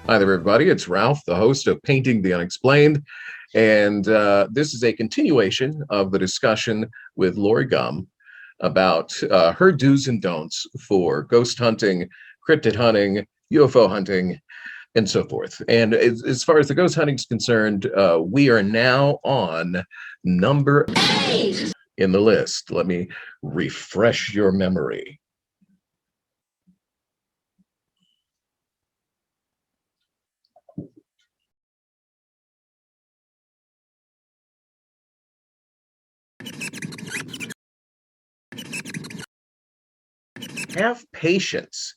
Hi there, everybody. It's Ralph, the host of Painting the Unexplained. And this is a continuation of the discussion with Lori Gum about her do's and don'ts for ghost hunting, cryptid hunting, UFO hunting, and so forth. And as far as the ghost hunting is concerned, we are now on number 8 in the list. Let me refresh your memory. Have patience.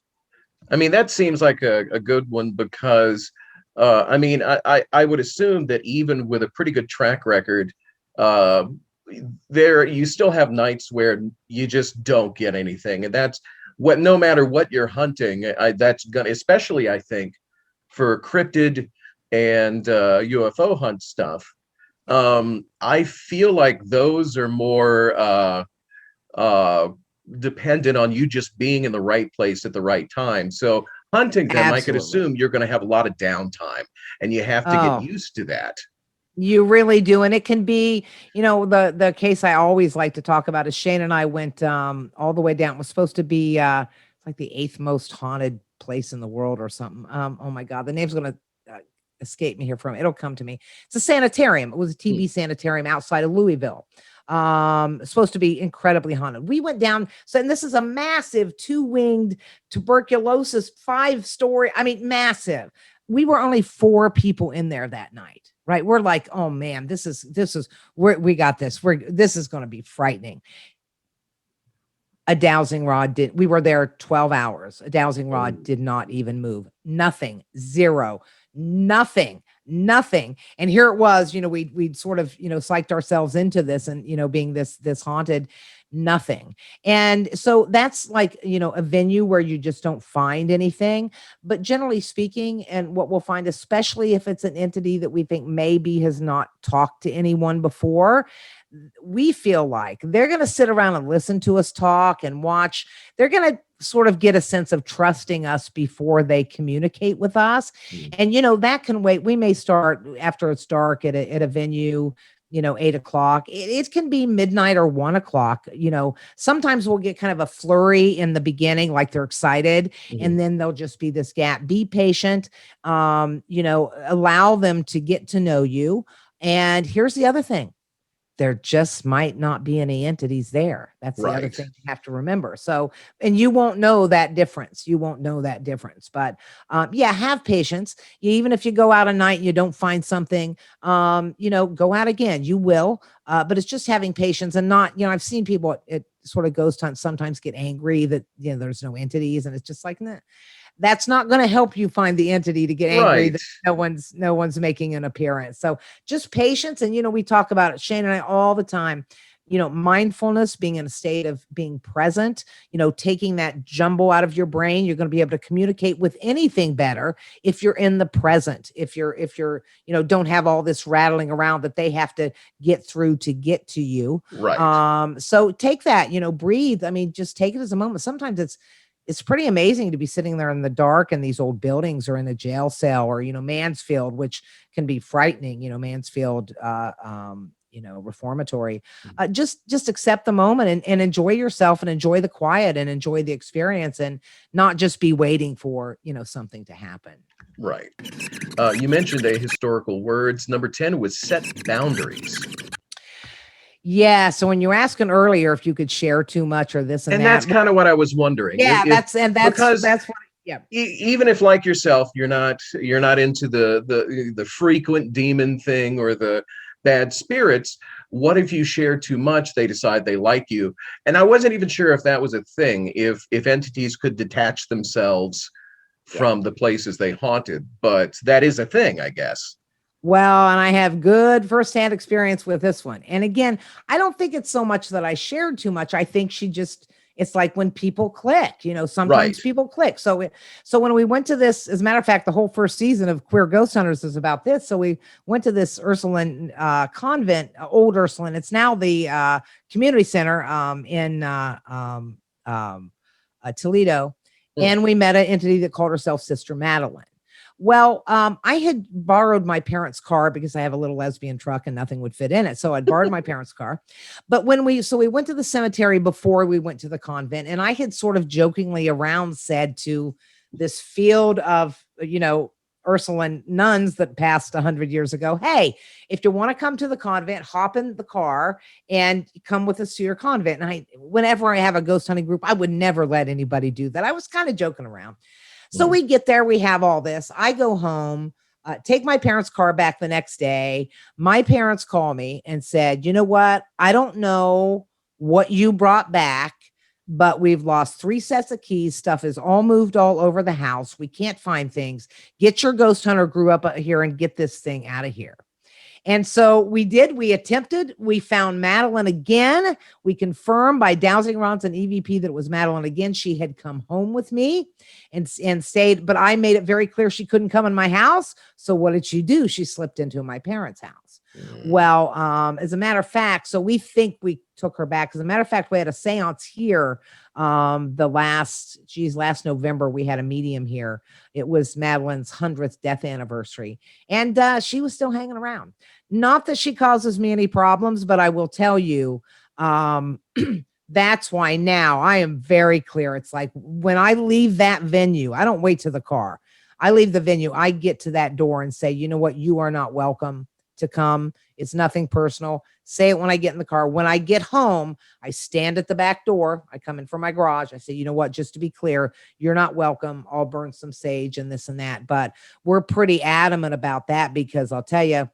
I mean, that seems like a good one because, I would assume that even with a pretty good track record, uh, there you still have nights where you just don't get anything, and that's what. No matter what you're hunting, that's gonna, especially I think, for cryptid and UFO hunt stuff. I feel like those are more uh dependent on you just being in the right place at the right time. So hunting them, I could Absolutely. assume you're going to have a lot of downtime, and you have to get Oh, used to that. you really do. And it can be, the case I always like to talk about is Shane and I went all the way down. It was supposed to be like the eighth most haunted place in the world or something. Oh my God, the name's gonna escape me here from it'll come to me. It's a sanitarium. It was a Hmm. TB sanitarium outside of Louisville. Supposed to be incredibly haunted. We went down, so and this is a massive two-winged tuberculosis, 5-story, I mean, massive. We were only 4 people in there that night, right? We're like, oh man, this is we got this. This is going to be frightening. A dowsing rod did. We were there 12 hours. A dowsing Oh, rod did not even move. Nothing. Zero. Nothing. Nothing. And here it was, we'd sort of, psyched ourselves into this and, being this haunted, nothing. And so that's like, a venue where you just don't find anything. But generally speaking, and what we'll find, especially if it's an entity that we think maybe has not talked to anyone before, we feel like they're going to sit around and listen to us talk and watch. They're going to sort of get a sense of trusting us before they communicate with us. hmm. And, that can wait. We may start after it's dark at a venue, 8 o'clock. It can be midnight or 1 o'clock. Sometimes we'll get kind of a flurry in the beginning, like they're excited, Hmm. and then there'll just be this gap. Be patient. Allow them to get to know you. And here's the other thing, there just might not be any entities there. That's the other Right. thing you have to remember. So, and you won't know that difference. You won't know that difference. But yeah, have patience. Even if you go out at night and you don't find something, go out again. You will. But it's just having patience and not, I've seen people at sort of ghost hunts sometimes get angry that, there's no entities. And it's just like, nah, that's not going to help you find the entity to get angry Right. that no one's making an appearance. So just patience. And we talk about it, Shane and I, all the time. Mindfulness, being in a state of being present, taking that jumble out of your brain. You're going to be able to communicate with anything better if you're in the present, if you're don't have all this rattling around that they have to get through to get to you. Right. So take that, breathe. I mean, just take it as a moment. Sometimes it's pretty amazing to be sitting there in the dark in these old buildings or in a jail cell or, Mansfield, which can be frightening, Mansfield, reformatory. Just accept the moment and enjoy yourself and enjoy the quiet and enjoy the experience and not just be waiting for, something to happen. Right. You mentioned a historical words. Number 10 was set boundaries. Yeah. So when you were asking earlier if you could share too much or this and And that's that, kind of what I was wondering. yeah, If because that's what, yeah. even if, like yourself, you're not into the frequent demon thing or the bad spirits, what if you share too much, they decide they like you? And I wasn't even sure if that was a thing, if entities could detach themselves Yeah. from the places they haunted, but that is a thing, I guess. Well, and I have good firsthand experience with this one. And again, I don't think it's so much that I shared too much. I think it's like when people click, Right. sometimes people click. So when we went to this, as a matter of fact, the whole first season of Queer Ghost Hunters is about this. So we went to this Ursuline convent, old Ursuline. It's now the community center in Toledo. Mm. And we met an entity that called herself Sister Madeline. Well, I had borrowed my parents' car because I have a little lesbian truck and nothing would fit in it. So I'd borrowed my parents' car. But we went to the cemetery before we went to the convent, and I had sort of jokingly around said to this field of, Ursuline nuns that passed 100 years ago, hey, if you want to come to the convent, hop in the car and come with us to your convent. And whenever I have a ghost hunting group, I would never let anybody do that. I was kind of joking around. So Mm. we get there, we have all this. I go home, take my parents' car back the next day. My parents call me and said, you know what? I don't know what you brought back, but we've lost 3 sets of keys. Stuff is all moved all over the house. We can't find things. Get your ghost hunter grew up here and get this thing out of here. And so we did. We attempted. We found Madeline again. We confirmed by dowsing rods and EVP that it was Madeline again. She had come home with me and stayed, but I made it very clear she couldn't come in my house. So what did she do? She slipped into my parents' house. Mm. Well, as a matter of fact, so we think we took her back. As a matter of fact, we had a seance here. Last November, we had a medium here. It was Madeline's 100th death anniversary. And she was still hanging around. Not that she causes me any problems, but I will tell you, that's why now I am very clear. It's like when I leave that venue, I don't wait to the car. I leave the venue. I get to that door and say, you know what? You are not welcome to come. It's nothing personal. Say it when I get in the car. When I get home, I stand at the back door. I come in from my garage. I say, you know what? Just to be clear, you're not welcome. I'll burn some sage and this and that. But we're pretty adamant about that because I'll tell you,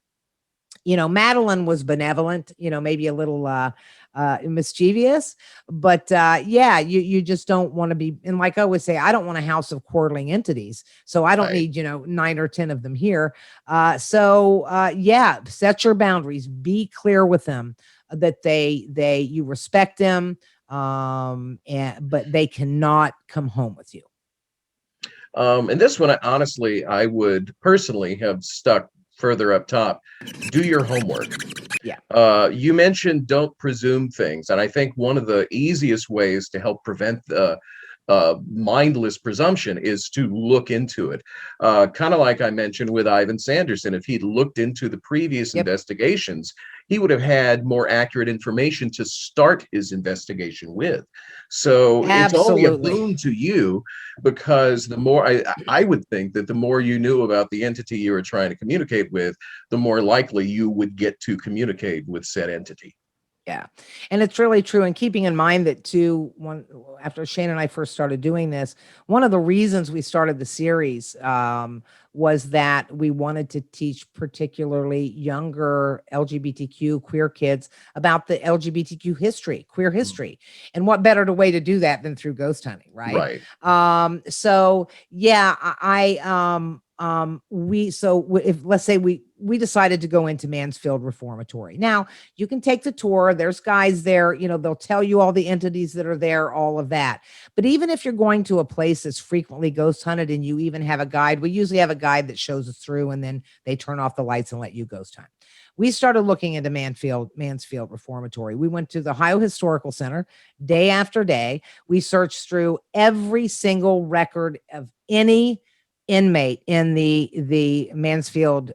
Madeline was benevolent, maybe a little mischievous, but yeah, you just don't want to be. And like I always say, I don't want a house of quarreling entities. So I don't Right. need, 9 or 10 of them here. Yeah, set your boundaries, be clear with them that you respect them. But they cannot come home with you. And this one, I would personally have stuck further up top. Do your homework. Yeah, You mentioned don't presume things, and I think one of the easiest ways to help prevent the mindless presumption is to look into it. Kind of like I mentioned with Ivan Sanderson, if he'd looked into the previous yep, investigations, he would have had more accurate information to start his investigation with. So it's only a absolutely. boon to you because the more I would think that the more you knew about the entity you were trying to communicate with, the more likely you would get to communicate with said entity. Yeah. And it's really true. And keeping in mind that too, after Shane and I first started doing this, one of the reasons we started the series was that we wanted to teach particularly younger LGBTQ queer kids about the LGBTQ history, queer history. And what better way to do that than through ghost hunting, right? Right. So yeah, if let's say we decided to go into Mansfield Reformatory. Now, you can take the tour. There's guys there, they'll tell you all the entities that are there, all of that. But even if you're going to a place that's frequently ghost hunted and you even have a guide, we usually have a guide that shows us through and then they turn off the lights and let you ghost hunt. We started looking into Mansfield Reformatory. We went to the Ohio Historical Center day after day. We searched through every single record of any inmate in the Mansfield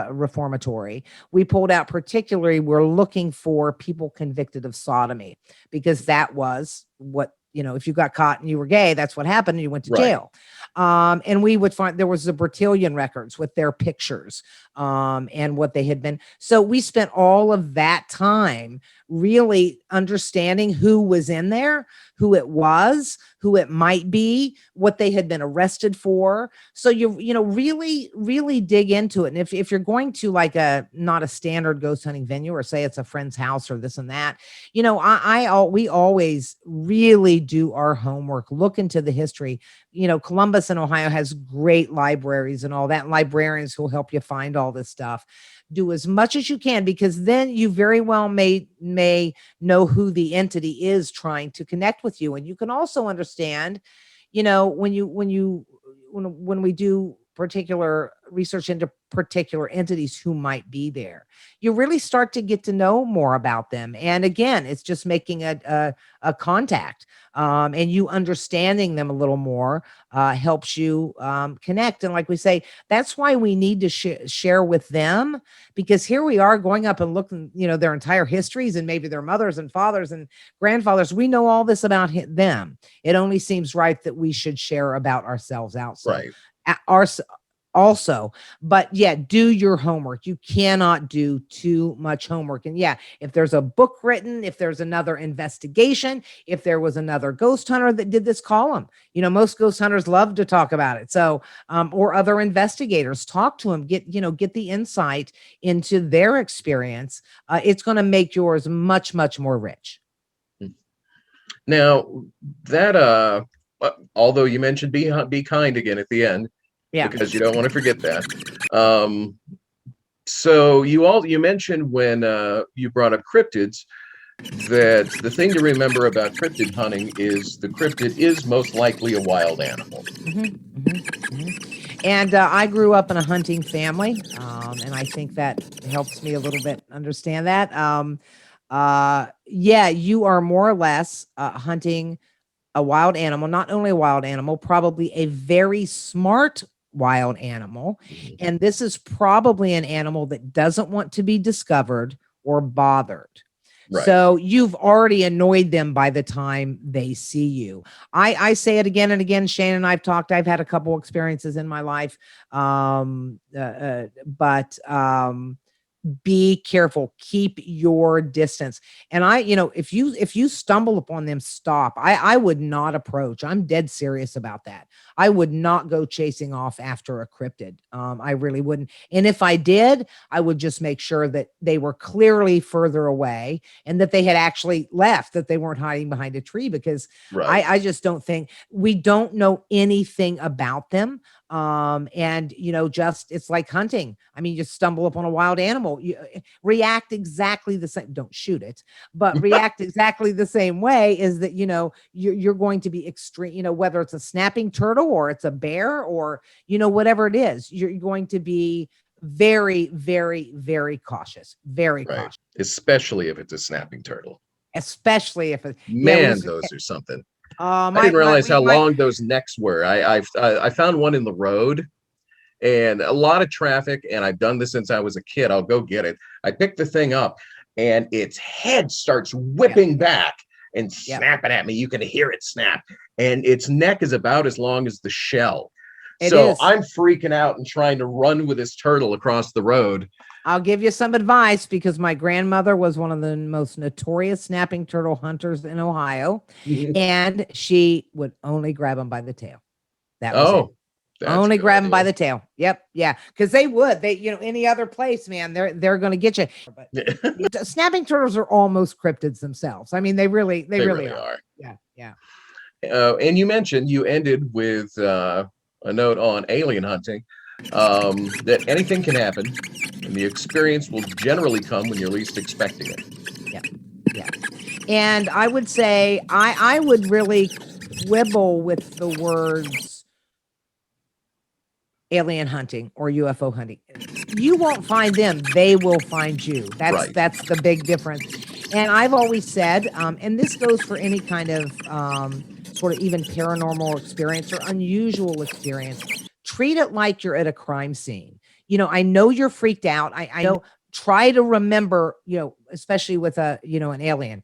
Reformatory. We pulled out particularly, we're looking for people convicted of sodomy because that was what, if you got caught and you were gay, that's what happened. And you went to Right. jail. And we would find there was the Bertillon records with their pictures and what they had been. So we spent all of that time really understanding who was in there, who it was, who it might be, what they had been arrested for. So really, really dig into it. And if you're going to like not a standard ghost hunting venue or say it's a friend's house or this and that, we always really do our homework, look into the history. Columbus in Ohio has great libraries and all that, and librarians who will help you find all this stuff. Do as much as you can because then you very well may know who the entity is trying to connect with you. And you can also understand, when we do particular research into particular entities who might be there. You really start to get to know more about them. And again, it's just making a contact, and you understanding them a little more helps you connect. And like we say, that's why we need to share with them, because here we are going up and looking, their entire histories and maybe their mothers and fathers and grandfathers. We know all this about them. It only seems right that we should share about ourselves also. Right. Our, also, but yeah, do your homework. You cannot do too much homework. And yeah, if there's a book written, if there's another investigation, if there was another ghost hunter that did this, call them. Most ghost hunters love to talk about it. So or other investigators, talk to them, get the insight into their experience. It's going to make yours much, much more rich. Now that although you mentioned be kind again at the end, Yeah. because you don't want to forget that. So you mentioned when you brought up cryptids that the thing to remember about cryptid hunting is the cryptid is most likely a wild animal. And I grew up in a hunting family, and I think that helps me a little bit understand that. Yeah, you are more or less hunting a wild animal, not only a wild animal, probably a very smart wild animal. And this is probably an animal that doesn't want to be discovered or bothered. Right. So you've already annoyed them by the time they see you. I say it again and again. Shane and I've talked. I've had a couple experiences in my life, but be careful, keep your distance. And if you stumble upon them, stop. I would not approach. I'm dead serious about that. I would not go chasing off after a cryptid. I really wouldn't. And if I did, I would just make sure that they were clearly further away and that they had actually left, that they weren't hiding behind a tree, because Right. I just don't think, we don't know anything about them. And just, it's like hunting. I mean, you stumble upon a wild animal, you react exactly the same. Don't shoot it, but react exactly the same way. Is that you're going to be extreme, whether it's a snapping turtle or it's a bear or whatever it is, you're going to be very, very, very cautious. Very Right. cautious. Especially if it's a snapping turtle. Especially if it, Man, those are something. I my didn't realize how my long those necks were. I found one in the road and a lot of traffic, and I've done this since I was a kid. I'll go get it. I pick the thing up and its head starts whipping back and snapping at me. You can hear it snap, and its neck is about as long as the shell. So I'm freaking out and trying to run with this turtle across the road. I'll give you some advice, because my grandmother was one of the most notorious snapping turtle hunters in Ohio, and she would only grab them by the tail. That was it. Only grab them by the tail. Yep. Yeah. Because they any other place, man, they're going to get you. But snapping turtles are almost cryptids themselves. I mean, they really are. Yeah. Yeah. And you mentioned you ended with a note on alien hunting, that anything can happen and the experience will generally come when you're least expecting it. Yeah. Yeah. And I would say I would really quibble with the words alien hunting or UFO hunting. You won't find them, they will find you. That's the big difference. And I've always said, and this goes for any kind of sort of even paranormal experience or unusual experience, treat it like you're at a crime scene. I know you're freaked out. I know, try to remember, especially with an alien,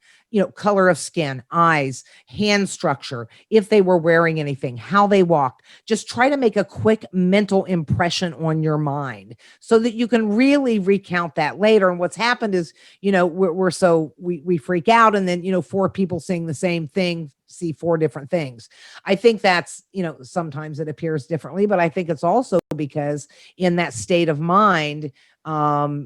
color of skin, eyes, hand structure, if they were wearing anything, how they walked. Just try to make a quick mental impression on your mind so that you can really recount that later. And what's happened is, we freak out, and then, four people seeing the same thing see four different things. I think that's, sometimes it appears differently, but I think it's also because in that state of mind,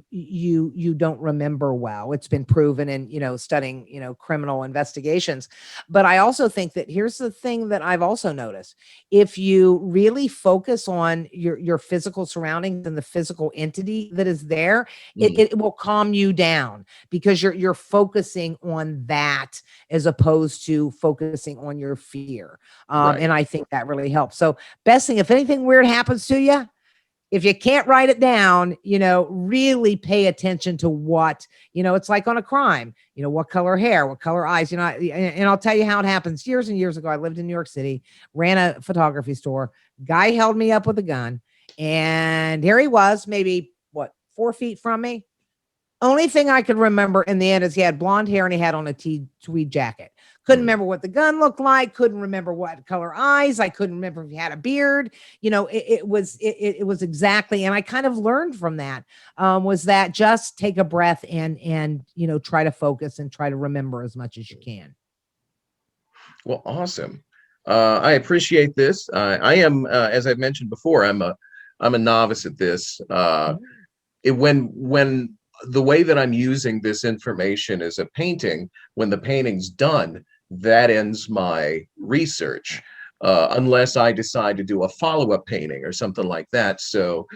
you don't remember well. It's been proven in, studying, criminal investigations. But I also think that here's the thing that I've also noticed. If you really focus on your physical surroundings and the physical entity that is there, it will calm you down, because you're focusing on that as opposed to focusing on your fear. And I think that really helps. So best thing, if anything weird happens to you, if you can't write it down, really pay attention to what, it's like on a crime, what color hair, what color eyes, and I'll tell you how it happens. Years and years ago, I lived in New York City, ran a photography store. Guy held me up with a gun, and here he was, maybe 4 feet from me. Only thing I could remember in the end is he had blonde hair and he had on a tweed jacket. Couldn't remember what the gun looked like. Couldn't remember what color eyes. I couldn't remember if he had a beard. It was exactly. And I kind of learned from that, was that just take a breath and try to focus and try to remember as much as you can. Well, awesome. I appreciate this. I am, as I've mentioned before, I'm a novice at this. When the way that I'm using this information is a painting, when the painting's done, that ends my research, unless I decide to do a follow-up painting or something like that. So,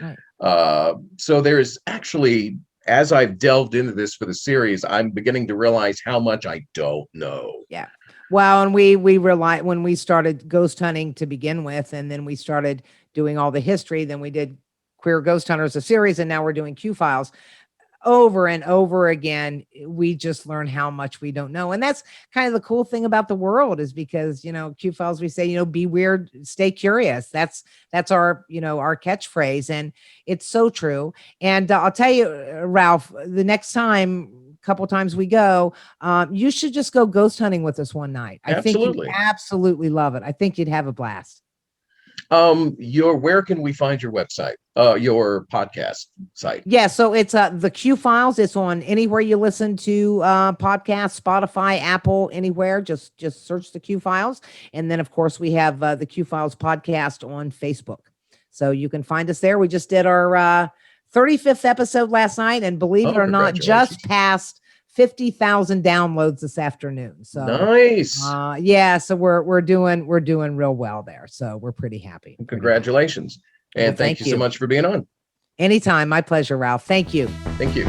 so there's actually, as I've delved into this for the series, I'm beginning to realize how much I don't know. Yeah. Well, and we rely, when we started ghost hunting to begin with, and then we started doing all the history, then we did Queer Ghost Hunters, a series, and now we're doing Q Files. Over and over again, we just learn how much we don't know. And that's kind of the cool thing about the world, is because, Q Files, we say, be weird, stay curious. That's our, our catchphrase. And it's so true. And I'll tell you, Ralph, the next couple times we go, you should just go ghost hunting with us one night. I think you'd absolutely love it. I think you'd have a blast. Where can we find your website, your podcast site? Yeah, so it's the Q Files. It's on anywhere you listen to podcasts, Spotify, Apple, anywhere. Just search the Q Files, and then of course we have the Q Files podcast on Facebook, so you can find us there. We just did our 35th episode last night, and believe it or not, just passed 50,000 downloads this afternoon. So nice. Yeah, so we're doing real well there. So we're pretty happy. Congratulations. And thank you so much for being on. Anytime. My pleasure, Ralph. Thank you. Thank you.